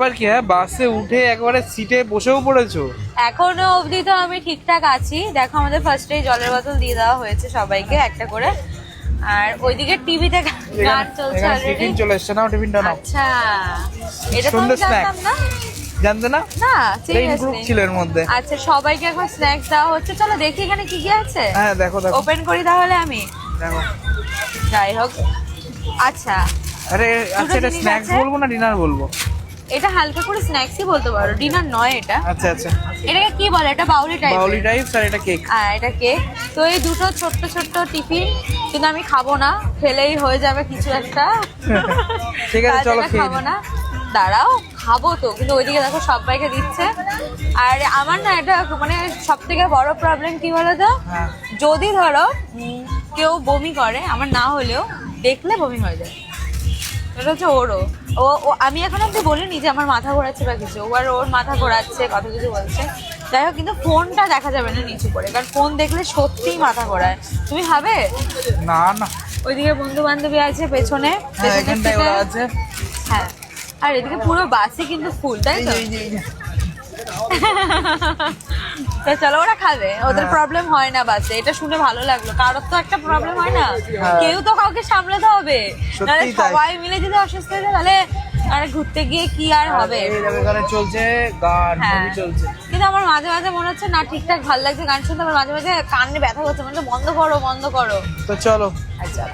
এবার কি হ্যাঁ বাসে উঠে একবারে সিটে বসেও পড়েছো? এখনো অবধি তো আমি ঠিকঠাক আছি। দেখো আমাদের ফার্স্টে জলের বোতল দিয়ে দেওয়া হয়েছে সবাইকে একটা করে, আর ওইদিকে টিভিতে গান চলছে অলরেডি। টিফিন চলে এসছে, নাও টিফিনটা নাও। আচ্ছা, এটা তো আমি সুন্দর snack। জানতাম না। জানতে না? না ইনক্লুড সিরিয়াসলি। ছিল এর মধ্যে। আচ্ছা, সবাইকে এখন স্ন্যাক্স দেওয়া হচ্ছে। চলো দেখি এখানে কি কি আছে। হ্যাঁ দেখো দেখো ওপেন করি তাহলে আমি। দেখো। যাই হোক, আচ্ছা আরে আচ্ছা, এটা জিনিস স্ন্যাক্স আছে। বলবো না ডিনার বলবো? এটা হালকা করে স্ন্যাক্সই বলতে পারো, ডিনার নয় এটা। আচ্ছা আচ্ছা, এটাকে কি বলে? এটা বাউলি টাইপ। বাউলি টাইপস আর এটা কেক। এটা কেক। তো এই দুটো ছোট্ট ছোট্ট টিফিন, কিন্তু আমি খাবো না, ফেলেই হয়ে যাবে কিছু একটা। ঠিক আছে তার চলো জন্য খেয়ে খাবো নিই। না। দাঁড়াও, খাবো তো, কিন্তু ওইদিকে দেখো সবাইকে দিচ্ছে। আর আমার না এটা মানে সব থেকে বড় প্রবলেম কি বলো তো, হ্যাঁ। যদি ধরো কেউ বমি করে, আমার না হলেও দেখলে বমি হয়ে যায়। এটা হচ্ছে ওরও। আমি এখন অব্দি বলিনি যে আমার মাথা ঘোরাচ্ছে বা কিছু, আর ওর মাথা ঘোরাচ্ছে, কত কিছু বলছে। যাই হোক, কিন্তু ফোনটা দেখা যাবে না নিচু করে, কারণ ফোন দেখলে সত্যিই মাথা ঘোরায়। তুমি খাবে? না না, ওইদিকে বন্ধু বান্ধবী আছে পেছনে, হ্যাঁ পেছনের এখানটায় সিটে। ওরা আছে। হ্যাঁ, আর এদিকে পুরো বাসই কিন্তু ফুল, তাই এই তো? যে, এই যে, এই যে। তো চলো, ওরা খাবে, ওদের হ্যাঁ। প্রবলেম হয় না বাসে। এটা শুনে ভালো লাগলো, কারোর তো একটা প্রবলেম হয় না, হ্যাঁ। কেউ তো কাউকে সামলাতে হবে। সত্যিই নাহলে তাই। সবাই মিলে যদি অসুস্থ হয়ে যায়, তাহলে আর ঘুরতে গিয়ে কি আর হবে। এই দেখো এখানে চলছে গান, হ্যাঁ, মুভি চলছে। কিন্তু আমার মাঝে মাঝে মনে হচ্ছে না ঠিকঠাক ভালো লাগছে গান শুনতে, আমার মাঝে মাঝে কানে ব্যথা করছে, মানে বন্ধ করো বন্ধ করো। তো চলো। আচ্ছা।